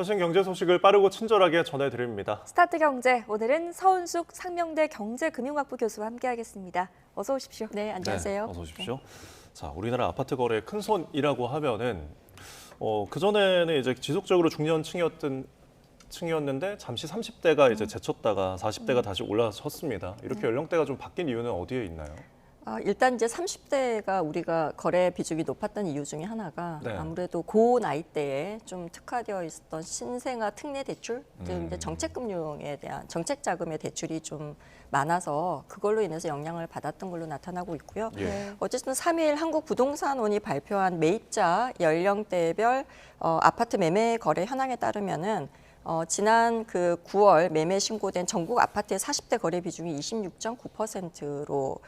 최신 경제 소식을 빠르고 친절하게 전해드립니다. 스타트 경제, 오늘은 서은숙 상명대 경제금융학부 교수와 함께하겠습니다. 어서 오십시오. 네, 안녕하세요. 네, 어서 오십시오. 자, 우리나라 아파트 거래의 큰 손이라고 하면은 그전에는 이제 지속적으로 중년층이었는데 잠시 30대가 이제 제쳤다가 40대가 다시 올라섰습니다. 이렇게 연령대가 좀 바뀐 이유는 어디에 있나요? 일단 이제 30대가 우리가 거래 비중이 높았던 이유 중에 하나가 네. 아무래도 고 나이대에 좀 특화되어 있었던 신생아 특례 대출, 이제 정책금융에 대한 정책 자금의 대출이 좀 많아서 그걸로 인해서 영향을 받았던 걸로 나타나고 있고요. 예. 어쨌든 3일 한국부동산원이 발표한 매입자 연령대별 아파트 매매 거래 현황에 따르면은 지난 그 9월 매매 신고된 전국 아파트의 40대 거래 비중이 26.9%로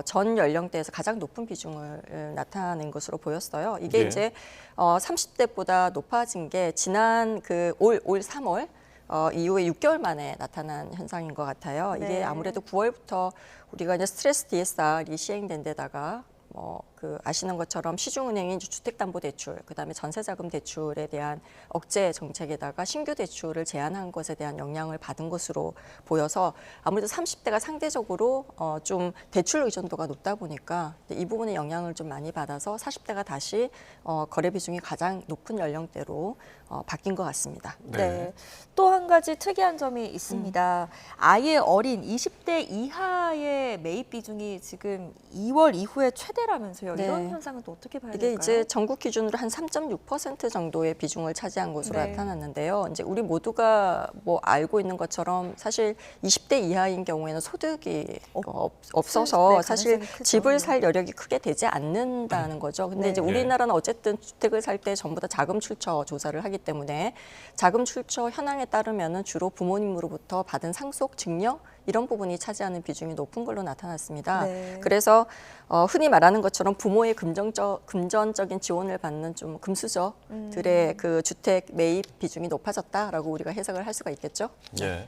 전 연령대에서 가장 높은 비중을 나타낸 것으로 보였어요. 이게 네. 이제 30대보다 높아진 게 지난 그 올 3월 이후에 6개월 만에 나타난 현상인 것 같아요. 네. 이게 아무래도 9월부터 우리가 이제 스트레스 DSR이 시행된 데다가 그 아시는 것처럼 시중은행이 주택담보대출, 그다음에 전세자금 대출에 대한 억제 정책에다가 신규 대출을 제한한 것에 대한 영향을 받은 것으로 보여서 아무래도 30대가 상대적으로 좀 대출 의존도가 높다 보니까 이 부분에 영향을 좀 많이 받아서 40대가 다시 거래 비중이 가장 높은 연령대로 바뀐 것 같습니다. 네. 또 한 가지 특이한 점이 있습니다. 아예 어린 20대 이하의 매입 비중이 지금 2월 이후에 최대라면서요. 네. 이런 현상은 또 어떻게 봐야 이게 될까요? 이제 전국 기준으로 한 3.6% 정도의 비중을 차지한 것으로 네. 나타났는데요. 이제 우리 모두가 뭐 알고 있는 것처럼 사실 20대 이하인 경우에는 소득이 없어서 네, 사실 가능성이 크죠. 집을 살 여력이 크게 되지 않는다는 거죠. 근데 네. 이제 예. 우리나라는 어쨌든 주택을 살 때 전부 다 자금 출처 조사를 하기 때문에 자금 출처 현황에 따르면은 주로 부모님으로부터 받은 상속 증여 이런 부분이 차지하는 비중이 높은 걸로 나타났습니다. 네. 그래서 흔히 말하는 것처럼 부모의 금전적인 지원을 받는 좀 금수저들의 그 주택 매입 비중이 높아졌다라고 우리가 해석을 할 수가 있겠죠. 예.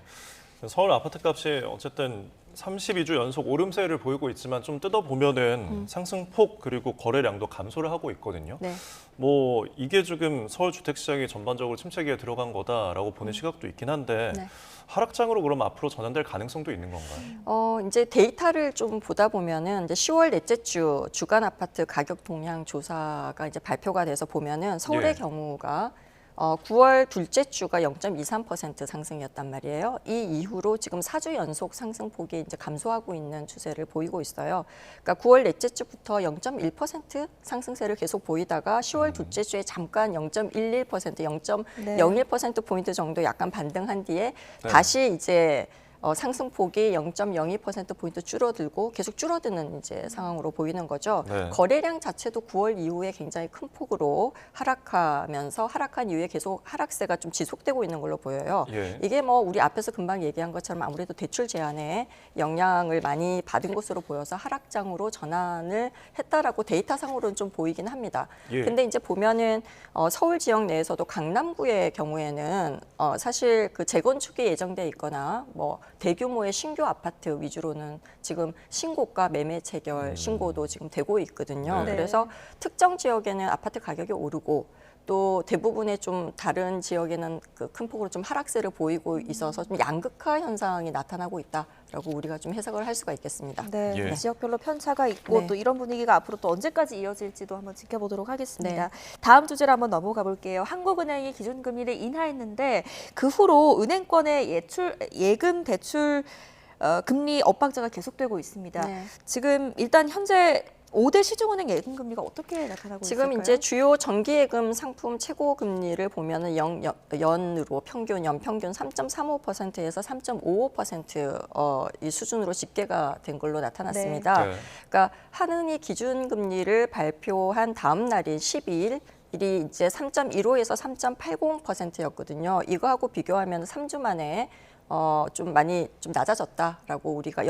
서울 아파트값이 어쨌든 32주 연속 오름세를 보이고 있지만 좀 뜯어보면은 상승폭 그리고 거래량도 감소를 하고 있거든요. 네. 뭐 이게 지금 서울 주택 시장이 전반적으로 침체기에 들어간 거다라고 보는 시각도 있긴 한데 네. 하락장으로 그럼 앞으로 전환될 가능성도 있는 건가요? 이제 데이터를 좀 보다 보면은 이제 10월 넷째 주 주간 아파트 가격 동향 조사가 이제 발표가 돼서 보면은 서울의 예. 경우가 9월 둘째 주가 0.23% 상승이었단 말이에요. 이 이후로 지금 4주 연속 상승폭이 이제 감소하고 있는 추세를 보이고 있어요. 그러니까 9월 넷째 주부터 0.1% 상승세를 계속 보이다가 10월 둘째 주에 잠깐 0.11%, 0.01% 포인트 정도 약간 반등한 뒤에 네. 다시 이제 상승폭이 0.02% 포인트 줄어들고 계속 줄어드는 이제 상황으로 보이는 거죠. 네. 거래량 자체도 9월 이후에 굉장히 큰 폭으로 하락하면서 하락한 이후에 계속 하락세가 좀 지속되고 있는 걸로 보여요. 예. 이게 뭐 우리 앞에서 금방 얘기한 것처럼 아무래도 대출 제한에 영향을 많이 받은 것으로 보여서 하락장으로 전환을 했다라고 데이터상으로는 좀 보이긴 합니다. 예. 근데 이제 보면은 서울 지역 내에서도 강남구의 경우에는 사실 그 재건축이 예정돼 있거나 뭐 대규모의 신규 아파트 위주로는 지금 신고가 매매 체결 신고도 지금 되고 있거든요. 네. 그래서 특정 지역에는 아파트 가격이 오르고 또 대부분의 좀 다른 지역에는 그 큰 폭으로 좀 하락세를 보이고 있어서 좀 양극화 현상이 나타나고 있다라고 우리가 좀 해석을 할 수가 있겠습니다. 네, 예. 지역별로 편차가 있고 네. 또 이런 분위기가 앞으로 또 언제까지 이어질지도 한번 지켜보도록 하겠습니다. 네. 다음 주제로 한번 넘어가 볼게요. 한국은행이 기준금리를 인하했는데 그 후로 은행권의 예금 대출 금리 엇박자가 계속되고 있습니다. 네. 지금 일단 현재 5대 시중은행 예금 금리가 어떻게 나타나고 지금 있을까요? 이제 주요 정기예금 상품 최고 금리를 보면은 연으로 연평균 3.35%에서 3.55% 이 수준으로 집계가 된 걸로 나타났습니다. 네. 그러니까 한은이 기준금리를 발표한 다음 날인 12일 일이 이제 3.15에서 3.80%였거든요. 이거하고 비교하면 3주 만에 좀 많이 좀 낮아졌다라고 우리가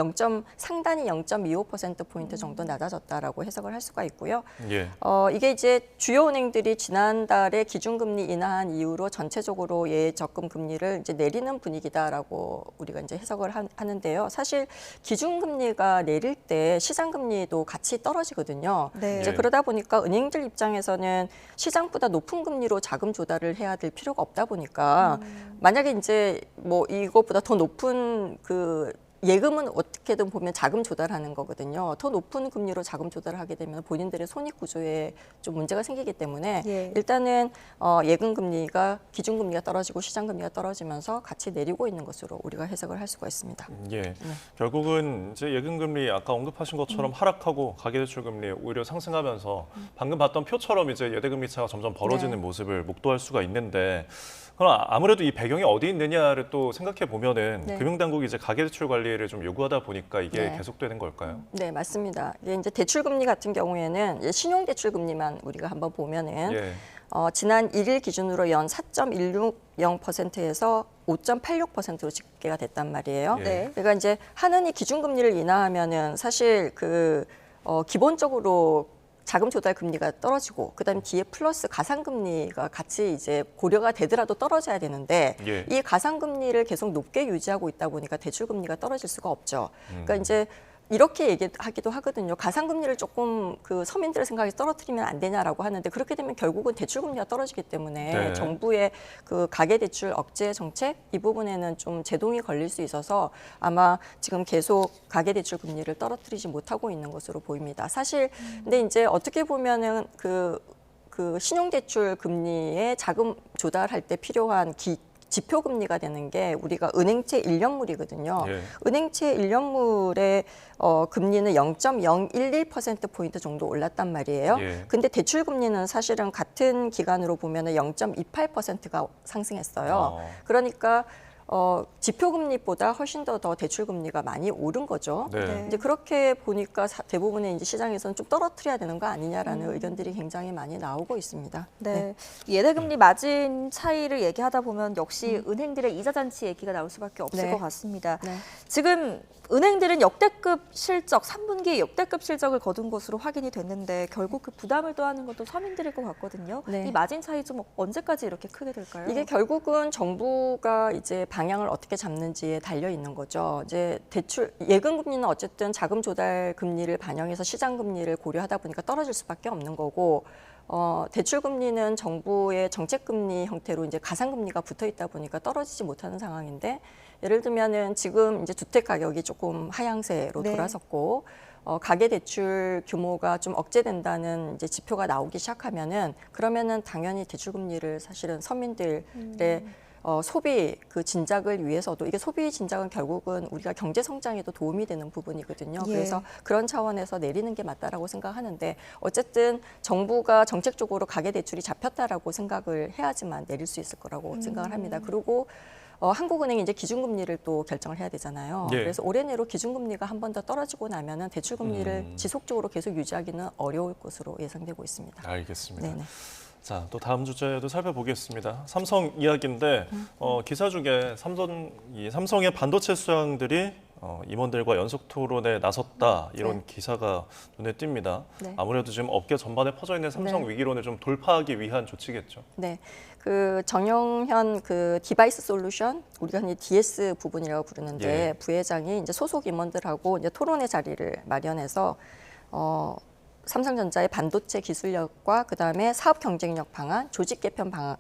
상단이 0.25%포인트 정도 낮아졌다라고 해석을 할 수가 있고요. 예. 이게 이제 주요 은행들이 지난달에 기준금리 인하한 이후로 전체적으로 예적금 금리를 이제 내리는 분위기다라고 우리가 이제 해석을 하는데요. 사실 기준금리가 내릴 때 시장금리도 같이 떨어지거든요. 네. 이제 그러다 보니까 은행들 입장에서는 시장보다 높은 금리로 자금 조달을 해야 될 필요가 없다 보니까 만약에 이제 뭐 이것보다 더 높은 그 예금은 어떻게든 보면 자금 조달하는 거거든요. 더 높은 금리로 자금 조달을 하게 되면 본인들의 손익 구조에 좀 문제가 생기기 때문에 예. 일단은 예금 금리가 기준 금리가 떨어지고 시장 금리가 떨어지면서 같이 내리고 있는 것으로 우리가 해석을 할 수가 있습니다. 예. 결국은 이제 예금 금리 아까 언급하신 것처럼 하락하고 가계대출 금리 오히려 상승하면서 방금 봤던 표처럼 이제 예대 금리 차가 점점 벌어지는 네. 모습을 목도할 수가 있는데 그럼 아무래도 이 배경이 어디 있느냐를 또 생각해 보면은 네. 금융당국이 이제 가계대출 관리를 좀 요구하다 보니까 이게 네. 계속되는 걸까요? 네, 맞습니다. 이게 이제 대출 금리 같은 경우에는 이제 신용 대출 금리만 우리가 한번 보면은 예. 지난 1일 기준으로 연 4.160%에서 5.86%로 집계가 됐단 말이에요. 예. 네. 그러니까 이제 하느니 기준금리를 인하하면은 사실 기본적으로 자금 조달 금리가 떨어지고 그다음에 뒤에 플러스 가상 금리가 같이 이제 고려가 되더라도 떨어져야 되는데 예. 이 가상 금리를 계속 높게 유지하고 있다 보니까 대출 금리가 떨어질 수가 없죠. 그러니까 이제 이렇게 얘기하기도 하거든요. 가상금리를 조금 그 서민들의 생각에 떨어뜨리면 안 되냐라고 하는데 그렇게 되면 결국은 대출금리가 떨어지기 때문에 네. 정부의 그 가계대출 억제 정책 이 부분에는 좀 제동이 걸릴 수 있어서 아마 지금 계속 가계대출 금리를 떨어뜨리지 못하고 있는 것으로 보입니다. 사실 근데 이제 어떻게 보면은 그 신용대출 금리에 자금 조달할 때 필요한 지표 금리가 되는 게 우리가 은행채 1년물이거든요. 예. 은행채 1년물의 금리는 0.011%포인트 정도 올랐단 말이에요. 예. 근데 대출 금리는 사실은 같은 기간으로 보면은 0.28%가 상승했어요. 그러니까 지표 금리보다 훨씬 더 대출 금리가 많이 오른 거죠. 네. 이제 그렇게 보니까 대부분의 이제 시장에서는 좀 떨어뜨려야 되는 거 아니냐라는 의견들이 굉장히 많이 나오고 있습니다. 네. 예대금리 마진 차이를 얘기하다 보면 역시 은행들의 이자 잔치 얘기가 나올 수밖에 없을 네. 것 같습니다. 네. 지금 은행들은 역대급 실적, 3분기 역대급 실적을 거둔 것으로 확인이 됐는데 결국 그 부담을 또하는 것도 서민들일 것 같거든요. 네. 이 마진 차이 좀 언제까지 이렇게 크게 될까요? 이게 결국은 정부가 이제 방향을 어떻게 잡는지에 달려 있는 거죠. 이제 예금 금리는 어쨌든 자금 조달 금리를 반영해서 시장 금리를 고려하다 보니까 떨어질 수밖에 없는 거고 대출 금리는 정부의 정책 금리 형태로 이제 가상 금리가 붙어 있다 보니까 떨어지지 못하는 상황인데 예를 들면은 지금 이제 주택 가격이 조금 하향세로 네. 돌아섰고 가계 대출 규모가 좀 억제된다는 이제 지표가 나오기 시작하면은 그러면은 당연히 대출 금리를 사실은 서민들의 소비 그 진작을 위해서도 이게 소비 진작은 결국은 우리가 경제 성장에도 도움이 되는 부분이거든요. 예. 그래서 그런 차원에서 내리는 게 맞다라고 생각하는데 어쨌든 정부가 정책적으로 가계 대출이 잡혔다라고 생각을 해야지만 내릴 수 있을 거라고 생각을 합니다. 그리고 한국은행이 이제 기준금리를 또 결정을 해야 되잖아요. 예. 그래서 올해 내로 기준금리가 한 번 더 떨어지고 나면은 대출금리를 지속적으로 계속 유지하기는 어려울 것으로 예상되고 있습니다. 알겠습니다. 네네. 자, 또 다음 주제도 살펴보겠습니다. 삼성 이야기인데 기사 중에 삼성의 반도체 수장들이 임원들과 연속 토론에 나섰다 이런 네. 기사가 눈에 띕니다. 네. 아무래도 지금 업계 전반에 퍼져 있는 삼성 네. 위기론을 좀 돌파하기 위한 조치겠죠. 네, 그 정영현 그 디바이스 솔루션 우리가 이제 DS 부분이라고 부르는데 예. 부회장이 이제 소속 임원들하고 이제 토론의 자리를 마련해서 삼성전자의 반도체 기술력과 그다음에 사업 경쟁력 방안, 조직 개편 방안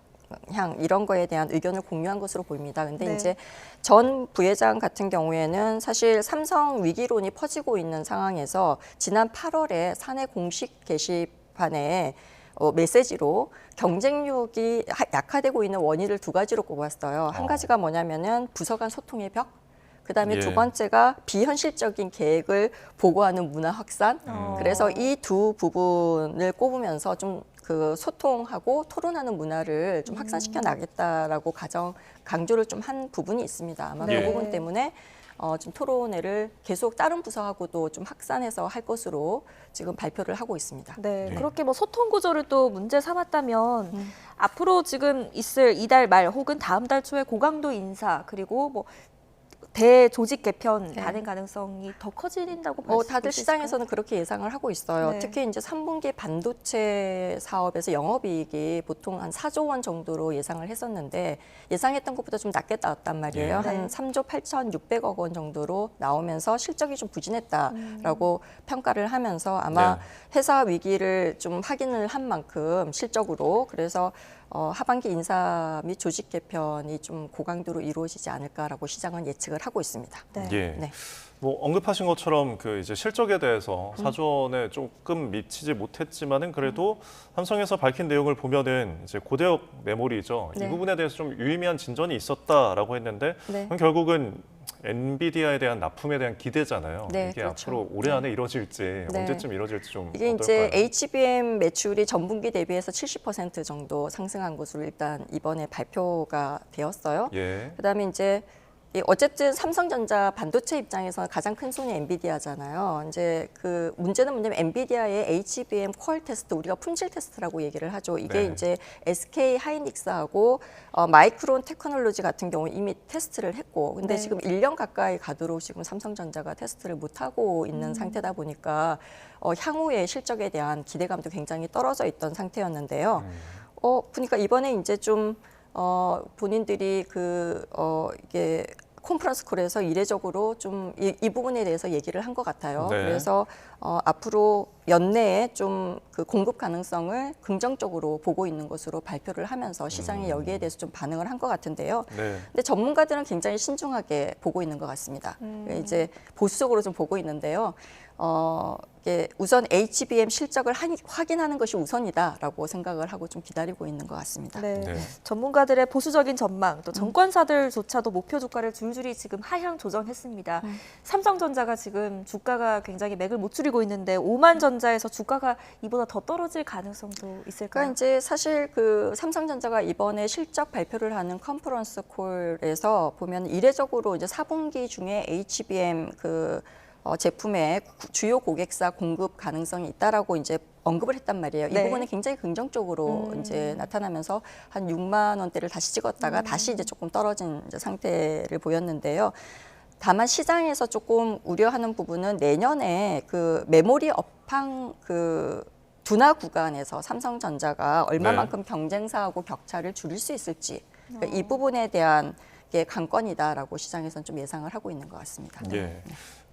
이런 거에 대한 의견을 공유한 것으로 보입니다. 근데 네. 이제 전 부회장 같은 경우에는 사실 삼성 위기론이 퍼지고 있는 상황에서 지난 8월에 사내 공식 게시판에 메시지로 경쟁력이 약화되고 있는 원인을 두 가지로 꼽았어요. 한 가지가 뭐냐면은 부서 간 소통의 벽. 그다음에 예. 두 번째가 비현실적인 계획을 보고하는 문화 확산. 그래서 이 두 부분을 꼽으면서 좀 그 소통하고 토론하는 문화를 좀 확산시켜 나겠다라고 강조를 좀 한 부분이 있습니다. 아마 네. 그 부분 때문에 좀 토론회를 계속 다른 부서하고도 좀 확산해서 할 것으로 지금 발표를 하고 있습니다. 네, 네. 그렇게 뭐 소통 구조를 또 문제 삼았다면 앞으로 지금 있을 이달 말 혹은 다음 달 초에 고강도 인사 그리고 뭐 대조직 개편 네. 가는 가능성이 더 커진다고 볼 수 다들 있을까요? 시장에서는 그렇게 예상을 하고 있어요. 네. 특히 이제 3분기 반도체 사업에서 영업이익이 보통 한 4조 원 정도로 예상을 했었는데 예상했던 것보다 좀 낮게 나왔단 말이에요. 네. 한 3조 8,600억 원 정도로 나오면서 실적이 좀 부진했다라고 평가를 하면서 아마 네. 회사 위기를 좀 확인을 한 만큼 실적으로 그래서 하반기 인사 및 조직 개편이 좀 고강도로 이루어지지 않을까라고 시장은 예측을 하고 있습니다. 네. 예. 네. 뭐 언급하신 것처럼 그 이제 실적에 대해서 사전에 조금 미치지 못했지만은 그래도 삼성에서 밝힌 내용을 보면은 이제 고대역 메모리죠. 네. 이 부분에 대해서 좀 유의미한 진전이 있었다라고 했는데 네. 그럼 결국은 엔비디아에 대한 납품에 대한 기대잖아요. 네, 이게 그렇죠. 앞으로 올해 안에 이루어질지 네. 언제쯤 이루어질지 좀 이게 어떨까요? 이제 HBM 매출이 전분기 대비해서 70% 정도 상승한 것으로 일단 이번에 발표가 되었어요. 예. 그다음에 이제 어쨌든 삼성전자 반도체 입장에서 가장 큰 손이 엔비디아잖아요. 이제 그 문제는 뭐냐면 엔비디아의 HBM 퀄 테스트, 우리가 품질 테스트라고 얘기를 하죠. 이게 네. 이제 SK 하이닉스하고 마이크론 테크놀로지 같은 경우 이미 테스트를 했고, 근데 네. 지금 1년 가까이 가도록 지금 삼성전자가 테스트를 못 하고 있는 상태다 보니까 향후의 실적에 대한 기대감도 굉장히 떨어져 있던 상태였는데요. 보니까 이번에 이제 좀 본인들이 이게 컨퍼런스 콜에서 이례적으로 좀 이 부분에 대해서 얘기를 한 것 같아요. 네. 그래서 앞으로 연내에 좀 그 공급 가능성을 긍정적으로 보고 있는 것으로 발표를 하면서 시장이 여기에 대해서 좀 반응을 한 것 같은데요. 네. 근데 전문가들은 굉장히 신중하게 보고 있는 것 같습니다. 이제 보수적으로 좀 보고 있는데요. 이게 우선 HBM 실적을 확인하는 것이 우선이다라고 생각을 하고 좀 기다리고 있는 것 같습니다. 네. 네. 전문가들의 보수적인 전망, 또 정권사들조차도 목표 주가를 줄줄이 지금 하향 조정했습니다. 삼성전자가 지금 주가가 굉장히 맥을 못 추리고 있는데 오만전자에서 주가가 이보다 더 떨어질 가능성도 있을까요? 그러니까 이제 사실 그 삼성전자가 이번에 실적 발표를 하는 컨퍼런스 콜에서 보면 이례적으로 이제 4분기 중에 HBM 제품의 주요 고객사 공급 가능성이 있다라고 이제 언급을 했단 말이에요. 이 네. 부분은 굉장히 긍정적으로 이제 나타나면서 한 6만 원대를 다시 찍었다가 다시 이제 조금 떨어진 이제 상태를 보였는데요. 다만 시장에서 조금 우려하는 부분은 내년에 그 메모리 업황 둔화 구간에서 삼성전자가 얼마만큼 경쟁사하고 격차를 줄일 수 있을지 그러니까 이 부분에 대한 게 관건이다라고 시장에서는 좀 예상을 하고 있는 것 같습니다. 예.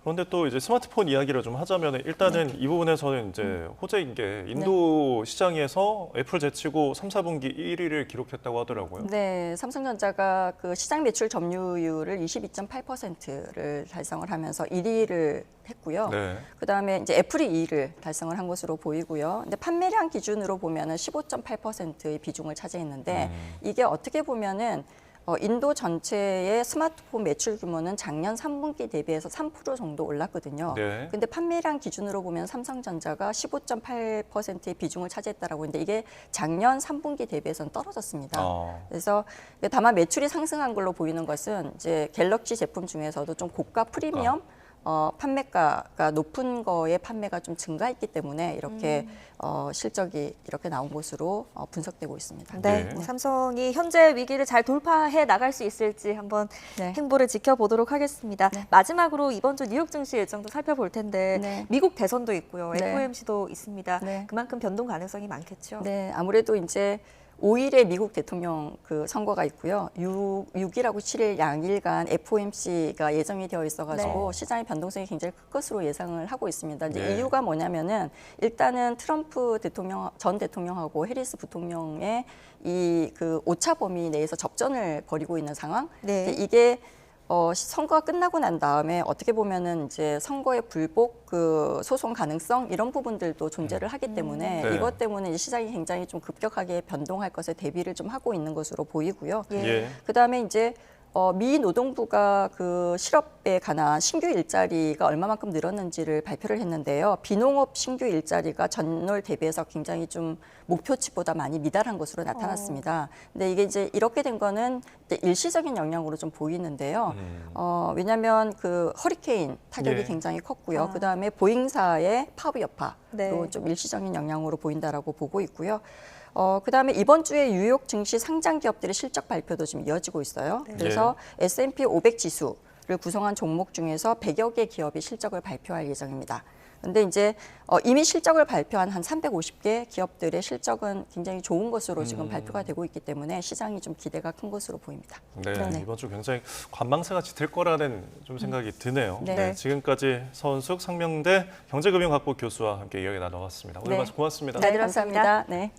그런데 또 이제 스마트폰 이야기를 좀 하자면 일단은 이 부분에서는 이제 호재인 게 인도 시장에서 애플 제치고 3, 4분기 1위를 기록했다고 하더라고요. 네, 삼성전자가 그 시장 매출 점유율을 22.8%를 달성을 하면서 1위를 했고요. 네. 그다음에 이제 애플이 2위를 달성을 한 것으로 보이고요. 근데 판매량 기준으로 보면은 15.8%의 비중을 차지했는데 이게 어떻게 보면은 인도 전체의 스마트폰 매출 규모는 작년 3분기 대비해서 3% 정도 올랐거든요. 네. 근데 판매량 기준으로 보면 삼성전자가 15.8%의 비중을 차지했다라고 했는데 이게 작년 3분기 대비해서는 떨어졌습니다. 그래서 다만 매출이 상승한 걸로 보이는 것은 이제 갤럭시 제품 중에서도 좀 고가 프리미엄 판매가가 높은 거의 판매가 좀 증가했기 때문에 이렇게 실적이 이렇게 나온 것으로 분석되고 있습니다. 네, 네. 삼성이 현재 위기를 잘 돌파해 나갈 수 있을지 한번 네. 행보를 지켜보도록 하겠습니다. 네. 마지막으로 이번 주 뉴욕 증시 일정도 살펴볼 텐데 네. 미국 대선도 있고요, 네. FOMC도 있습니다. 네. 그만큼 변동 가능성이 많겠죠. 네, 아무래도 이제 5일에 미국 대통령 그 선거가 있고요. 6일하고 7일 양일간 FOMC가 예정이 되어 있어가지고 네. 시장의 변동성이 굉장히 클 것으로 예상을 하고 있습니다. 이제 네. 이유가 뭐냐면은 일단은 트럼프 전 대통령하고 해리스 부통령의 이 그 오차 범위 내에서 접전을 벌이고 있는 상황. 네. 이게 선거가 끝나고 난 다음에 어떻게 보면은 이제 선거의 불복 그 소송 가능성 이런 부분들도 존재를 하기 때문에 네. 이것 때문에 이제 시장이 굉장히 좀 급격하게 변동할 것에 대비를 좀 하고 있는 것으로 보이고요. 예. 예. 그다음에 이제 미 노동부가 그 실업에 관한 신규 일자리가 얼마만큼 늘었는지를 발표를 했는데요. 비농업 신규 일자리가 전월 대비해서 굉장히 좀 목표치보다 많이 미달한 것으로 나타났습니다. 근데 이게 이제 이렇게 된 거는 이제 일시적인 영향으로 좀 보이는데요. 왜냐하면 그 허리케인 타격이 예. 굉장히 컸고요. 그다음에 보잉사의 파업 여파도 네. 좀 일시적인 영향으로 보인다라고 보고 있고요. 그다음에 이번 주에 뉴욕 증시 상장 기업들의 실적 발표도 좀 이어지고 있어요. 그래서 S&P 500 지수 구성한 종목 중에서 100여 개 기업이 실적을 발표할 예정입니다. 근데 이제 이미 실적을 발표한 한 350개 기업들의 실적은 굉장히 좋은 것으로 지금 발표가 되고 있기 때문에 시장이 좀 기대가 큰 것으로 보입니다. 네, 네. 이번 주 굉장히 관망세가 짙을 거라는 좀 생각이 드네요. 네. 네, 지금까지 서은숙 상명대 경제금융학부 교수와 함께 이야기 나눠봤습니다. 오늘 네. 말씀 고맙습니다. 네, 잘 들었습니다. 감사합니다. 네.